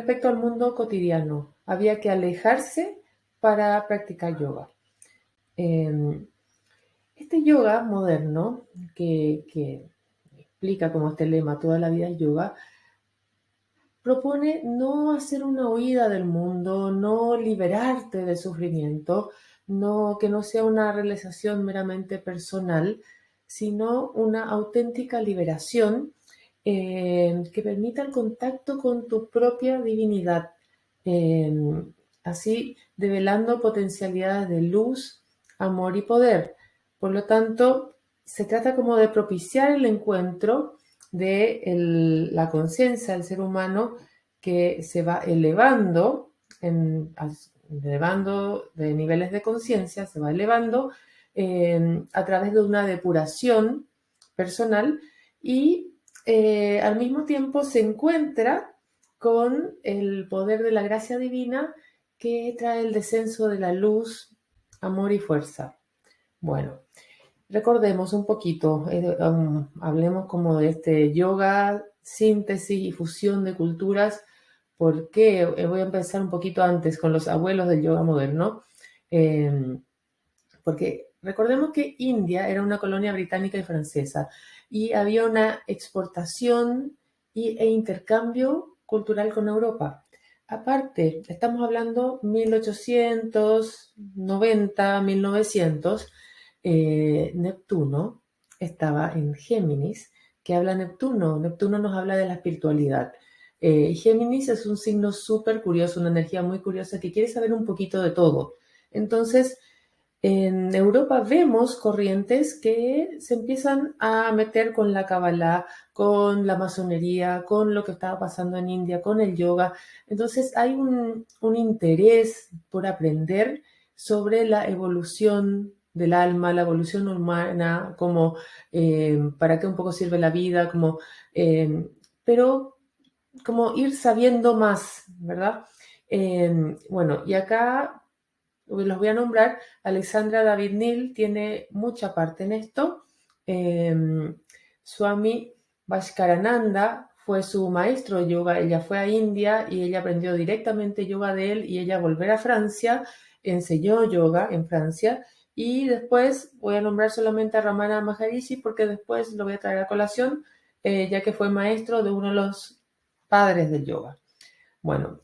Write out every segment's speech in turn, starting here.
respecto al mundo cotidiano. Había que alejarse para practicar yoga. Este yoga moderno, que explica como este lema, toda la vida es yoga, propone no hacer una huida del mundo, no liberarte del sufrimiento, que no sea una realización meramente personal, sino una auténtica liberación que permita el contacto con tu propia divinidad, eh, así develando potencialidades de luz, amor y poder. Por lo tanto, se trata como de propiciar el encuentro de la conciencia del ser humano que se va elevando, elevando de niveles de conciencia, se va elevando a través de una depuración personal y al mismo tiempo se encuentra con el poder de la gracia divina que trae el descenso de la luz, amor y fuerza. Bueno, recordemos un poquito, hablemos como de este yoga, síntesis y fusión de culturas, porque voy a empezar un poquito antes con los abuelos del yoga moderno, porque recordemos que India era una colonia británica y francesa y había una exportación e intercambio cultural con Europa. Aparte, estamos hablando 1890, 1900, Neptuno estaba en Géminis, que habla Neptuno. Neptuno nos habla de la espiritualidad. Géminis es un signo súper curioso, una energía muy curiosa que quiere saber un poquito de todo. Entonces, en Europa vemos corrientes que se empiezan a meter con la Kabbalah, con la masonería, con lo que estaba pasando en India, con el yoga. Entonces hay un interés por aprender sobre la evolución del alma, la evolución humana, como para qué un poco sirve la vida, pero como ir sabiendo más, ¿verdad? Bueno, y acá los voy a nombrar. Alexandra David Neal tiene mucha parte en esto. Swami Bhaskarananda fue su maestro de yoga. Ella fue a India y ella aprendió directamente yoga de él y ella volver a Francia, enseñó yoga en Francia y después voy a nombrar solamente a Ramana Maharishi porque después lo voy a traer a colación, ya que fue maestro de uno de los padres del yoga. Bueno,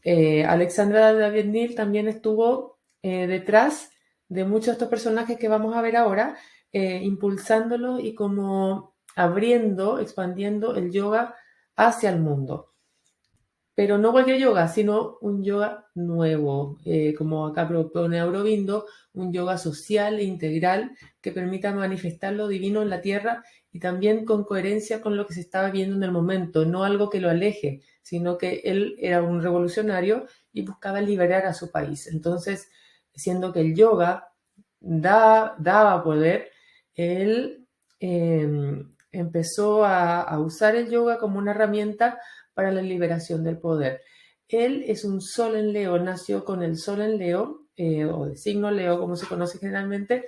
Alexandra David Neal también estuvo detrás de muchos de estos personajes que vamos a ver ahora, impulsándolo y como abriendo, expandiendo el yoga hacia el mundo. Pero no cualquier yoga, sino un yoga nuevo, como acá propone Aurobindo, un yoga social e integral que permita manifestar lo divino en la tierra y también con coherencia con lo que se estaba viendo en el momento, no algo que lo aleje, sino que él era un revolucionario y buscaba liberar a su país. Entonces, siendo que el yoga daba poder, él empezó a usar el yoga como una herramienta para la liberación del poder. Él es un sol en Leo, nació con el sol en Leo, o de signo Leo, como se conoce generalmente,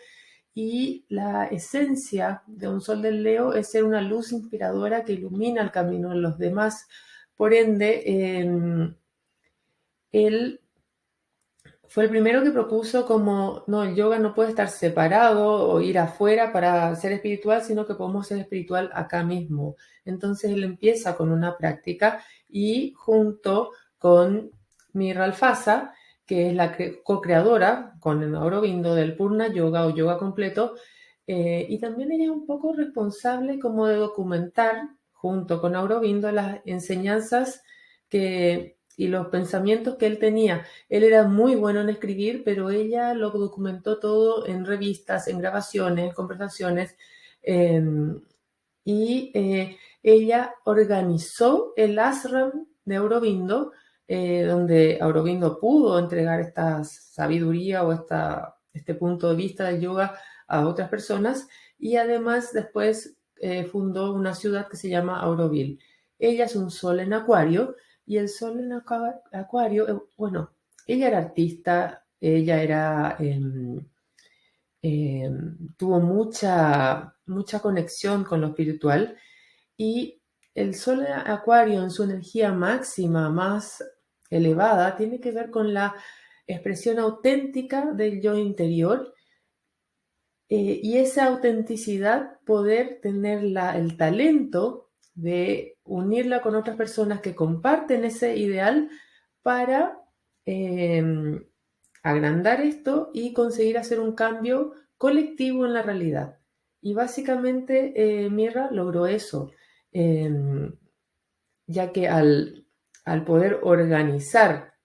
y la esencia de un sol del Leo es ser una luz inspiradora que ilumina el camino de los demás. Por ende, él fue el primero que propuso como, no, el yoga no puede estar separado o ir afuera para ser espiritual, sino que podemos ser espiritual acá mismo. Entonces él empieza con una práctica y junto con Mira Alfasa, que es la co-creadora con Aurobindo del Purna Yoga o yoga completo, y también ella es un poco responsable como de documentar junto con Aurobindo las enseñanzas y los pensamientos que él tenía. Él era muy bueno en escribir, pero ella lo documentó todo en revistas, en grabaciones, conversaciones, y ella organizó el ashram de Aurobindo, donde Aurobindo pudo entregar esta sabiduría o este punto de vista del yoga a otras personas, y además después fundó una ciudad que se llama Auroville. Ella es un sol en Acuario, y el sol en Acuario, bueno, ella era artista, ella era, tuvo mucha conexión con lo espiritual, y el sol en Acuario en su energía máxima, más elevada tiene que ver con la expresión auténtica del yo interior, y esa autenticidad, poder tener el talento de unirla con otras personas que comparten ese ideal para agrandar esto y conseguir hacer un cambio colectivo en la realidad. Y básicamente Mirra logró eso, ya que al poder organizar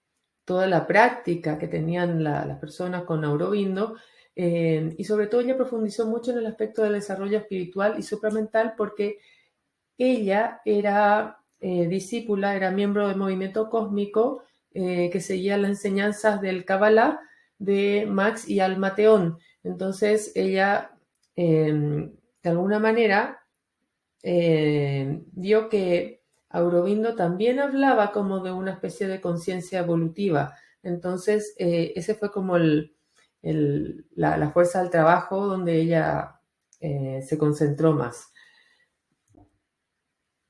toda la práctica que tenían las personas con Aurobindo, y sobre todo ella profundizó mucho en el aspecto del desarrollo espiritual y supramental, porque ella era discípula, era miembro del movimiento cósmico que seguía las enseñanzas del Kabbalah de Max y Alma Theon. Entonces ella, de alguna manera, vio que Aurobindo también hablaba como de una especie de conciencia evolutiva. Entonces, ese fue como la fuerza del trabajo donde ella se concentró más.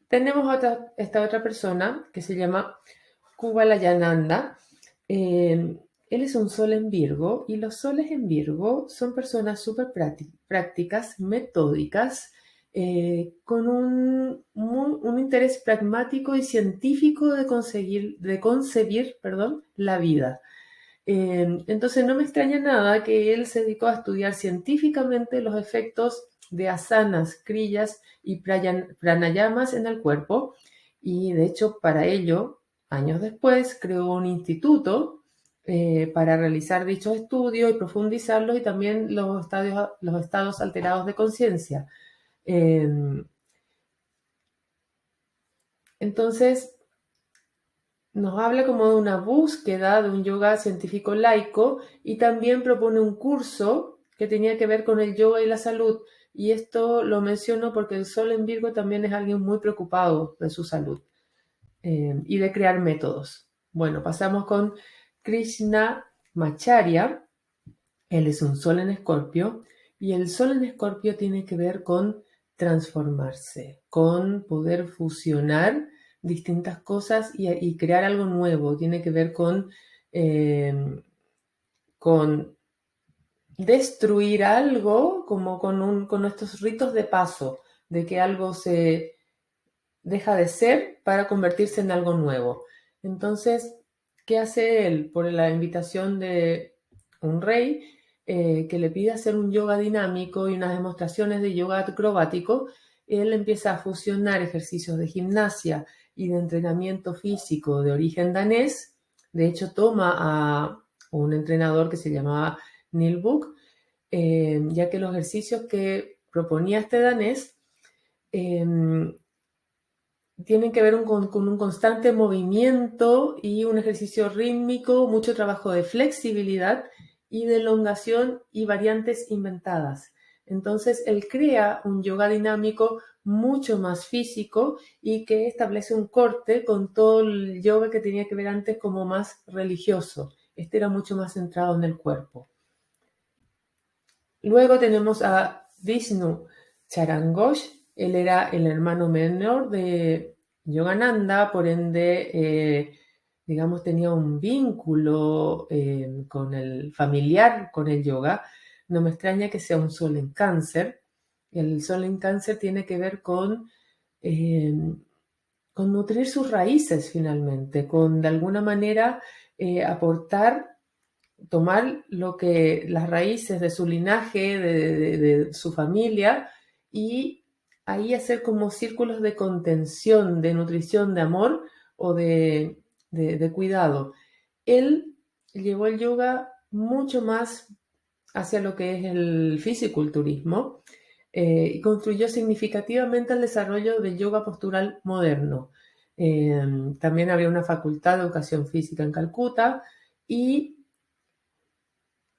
Tenemos esta otra persona que se llama Kubalayananda. Él es un sol en Virgo, y los soles en Virgo son personas súper prácticas, metódicas, con un interés pragmático y científico de concebir, la vida. Entonces no me extraña nada que él se dedicó a estudiar científicamente los efectos de asanas, kriyas y pranayamas en el cuerpo, y de hecho para ello, años después, creó un instituto para realizar dichos estudios y profundizarlos, y también los estados alterados de conciencia. Entonces, nos habla como de una búsqueda de un yoga científico laico, y también propone un curso que tenía que ver con el yoga y la salud. Y esto lo menciono porque el Sol en Virgo también es alguien muy preocupado de su salud y de crear métodos. Bueno, pasamos con Krishna Macharya. Él es un Sol en Escorpio, y el Sol en Escorpio tiene que ver con transformarse, con poder fusionar distintas cosas y crear algo nuevo. Tiene que ver con destruir algo, como con estos ritos de paso, de que algo se deja de ser para convertirse en algo nuevo. Entonces, ¿qué hace él? Por la invitación de un rey que le pide hacer un yoga dinámico y unas demostraciones de yoga acrobático, él empieza a fusionar ejercicios de gimnasia y de entrenamiento físico de origen danés. De hecho, toma a un entrenador que se llamaba Neil Book, ya que los ejercicios que proponía este danés tienen que ver con un constante movimiento y un ejercicio rítmico, mucho trabajo de flexibilidad y de elongación y variantes inventadas. Entonces, él crea un yoga dinámico mucho más físico y que establece un corte con todo el yoga que tenía que ver antes como más religioso. Este era mucho más centrado en el cuerpo. Luego tenemos a Vishnu Charangosh. Él era el hermano menor de Yogananda, por ende, digamos, tenía un vínculo con el familiar, con el yoga. No me extraña que sea un sol en Cáncer. El sol en Cáncer tiene que ver eh, con nutrir sus raíces finalmente, con de alguna manera aportar, tomar las raíces de su linaje, de su familia, y ahí hacer como círculos de contención, de nutrición, de amor o de cuidado. Él llevó el yoga mucho más hacia lo que es el fisiculturismo, y contribuyó significativamente al desarrollo del yoga postural moderno. También había una facultad de educación física en Calcuta, y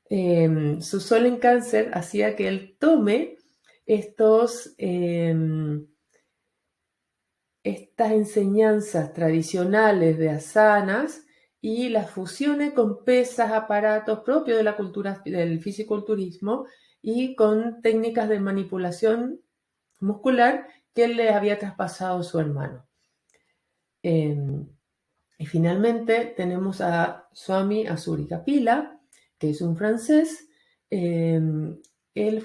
su sol en Cáncer hacía que él tome estas enseñanzas tradicionales de asanas y las fusione con pesas, aparatos propios de la cultura del fisiculturismo, y con técnicas de manipulación muscular que él le había traspasado a su hermano. Y finalmente tenemos a Swami Asuri Kapila, que es un francés. Él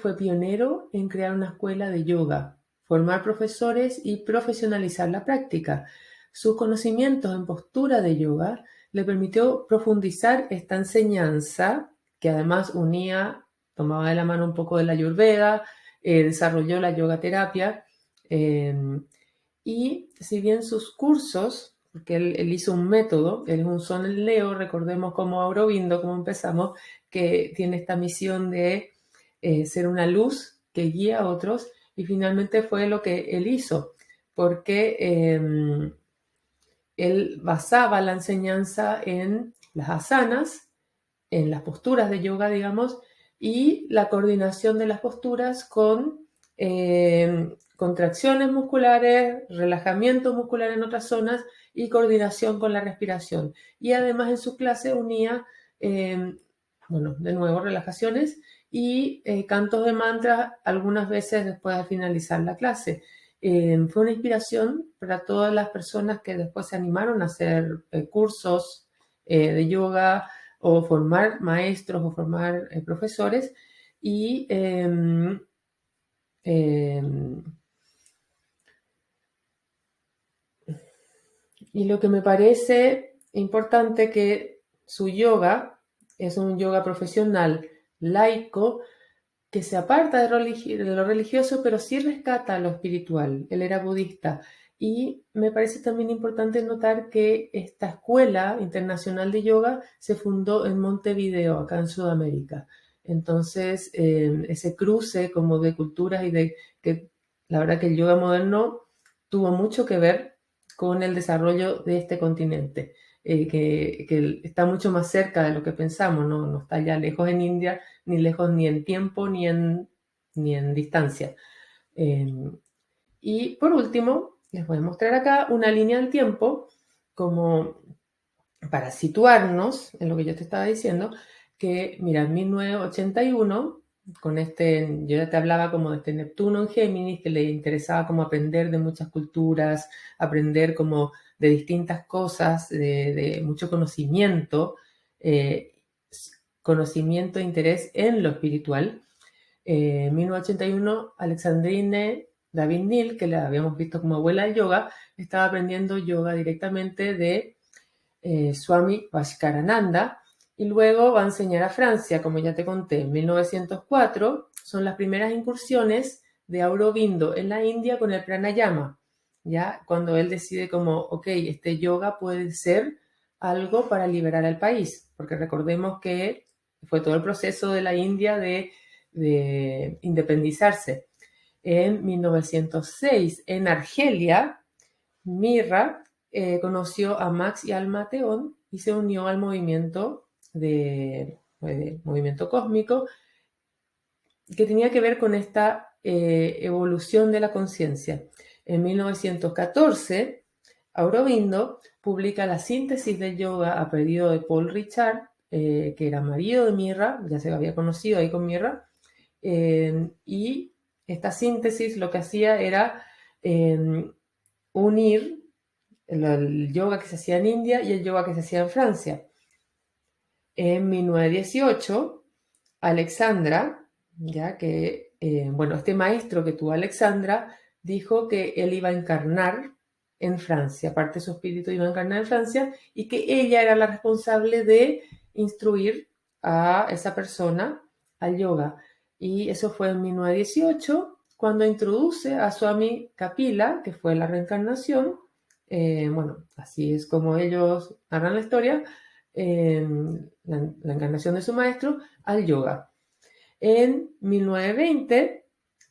fue pionero en crear una escuela de yoga, formar profesores y profesionalizar la práctica. Sus conocimientos en postura de yoga le permitió profundizar esta enseñanza, que además tomaba de la mano un poco de la Ayurveda, desarrolló la yoga terapia, y si bien sus cursos, porque él hizo un método, él es un Son Leo, recordemos como Aurobindo, como empezamos, que tiene esta misión de ser una luz que guía a otros, y finalmente fue lo que él hizo, porque él basaba la enseñanza en las asanas, en las posturas de yoga, digamos, y la coordinación de las posturas con contracciones musculares, relajamiento muscular en otras zonas y coordinación con la respiración. Y además en su clase unía, de nuevo, relajaciones y cantos de mantras algunas veces después de finalizar la clase. Fue una inspiración para todas las personas que después se animaron a hacer cursos de yoga, o formar maestros o formar profesores. Y, y lo que me parece importante que su yoga es un yoga profesional laico que se aparta de lo religioso, pero sí rescata lo espiritual. Él era budista. Y me parece también importante notar que esta escuela internacional de yoga se fundó en Montevideo, acá en Sudamérica. Entonces, ese cruce como de culturas y de que la verdad que el yoga moderno tuvo mucho que ver con el desarrollo de este continente, que está mucho más cerca de lo que pensamos, no está ya lejos en India, ni lejos ni en tiempo ni en distancia. Y por último, les voy a mostrar acá una línea del tiempo como para situarnos en lo que yo te estaba diciendo, que mira, en 1981, yo ya te hablaba como de este Neptuno en Géminis, que le interesaba como aprender de muchas culturas, aprender como de distintas cosas, de mucho conocimiento, conocimiento e interés en lo espiritual. En 1981, Alexandrine David-Néel, que la habíamos visto como abuela del yoga, estaba aprendiendo yoga directamente de Swami Vaishkarananda, y luego va a enseñar a Francia, como ya te conté, en 1904. Son las primeras incursiones de Aurobindo en la India con el pranayama, ¿ya? Cuando él decide como, ok, este yoga puede ser algo para liberar al país, porque recordemos que fue todo el proceso de la India de independizarse. En 1906, en Argelia, Mirra conoció a Max y al Mateón y se unió al movimiento cósmico, que tenía que ver con esta evolución de la conciencia. En 1914, Aurobindo publica la síntesis del yoga a pedido de Paul Richard, que era marido de Mirra, ya se había conocido ahí con Mirra, y esta síntesis lo que hacía era unir el yoga que se hacía en India y el yoga que se hacía en Francia. En 1918, Alexandra, este maestro que tuvo Alexandra, dijo que él iba a encarnar en Francia, aparte su espíritu iba a encarnar en Francia, y que ella era la responsable de instruir a esa persona al yoga. Y eso fue en 1918, cuando introduce a Swami Kapila, que fue la reencarnación. Así es como ellos narran la historia, la encarnación de su maestro, al yoga. En 1920,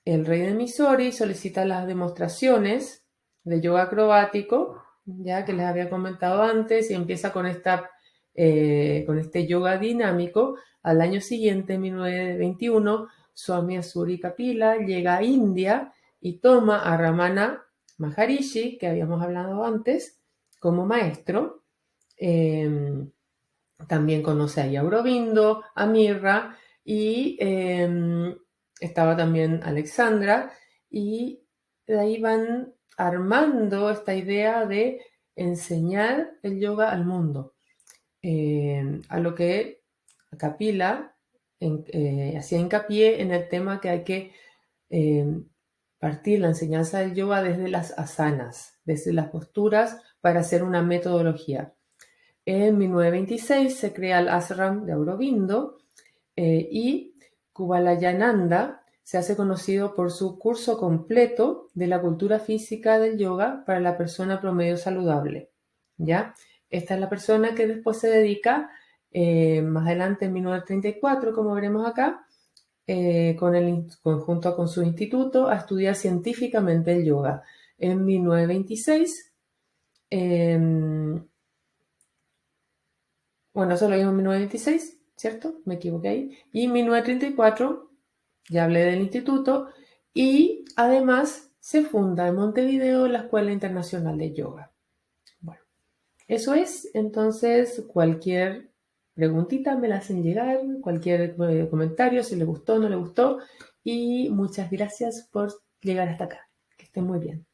el rey de Mysore solicita las demostraciones de yoga acrobático, ya que les había comentado antes, y empieza con este yoga dinámico. Al año siguiente, en 1921, Swami Asuri Kapila llega a India y toma a Ramana Maharishi, que habíamos hablado antes, como maestro. También conoce a Aurobindo, a Mirra, y estaba también Alexandra, y de ahí van armando esta idea de enseñar el yoga al mundo. A lo que Kapila hacía hincapié en el tema que hay que partir la enseñanza del yoga desde las asanas, desde las posturas, para hacer una metodología. En 1926 se crea el ashram de Aurobindo y Kuvalayananda se hace conocido por su curso completo de la cultura física del yoga para la persona promedio saludable. ¿Ya? Esta es la persona que después se dedica, más adelante en 1934, como veremos acá, junto con su instituto, a estudiar científicamente el yoga. En 1926, bueno, eso lo vimos en 1926, ¿cierto? Me equivoqué ahí. Y en 1934, ya hablé del instituto, y además se funda en Montevideo la Escuela Internacional de Yoga. Bueno, eso es. Entonces, cualquier preguntita me la hacen llegar, cualquier comentario, si les gustó o no les gustó. Y muchas gracias por llegar hasta acá. Que estén muy bien.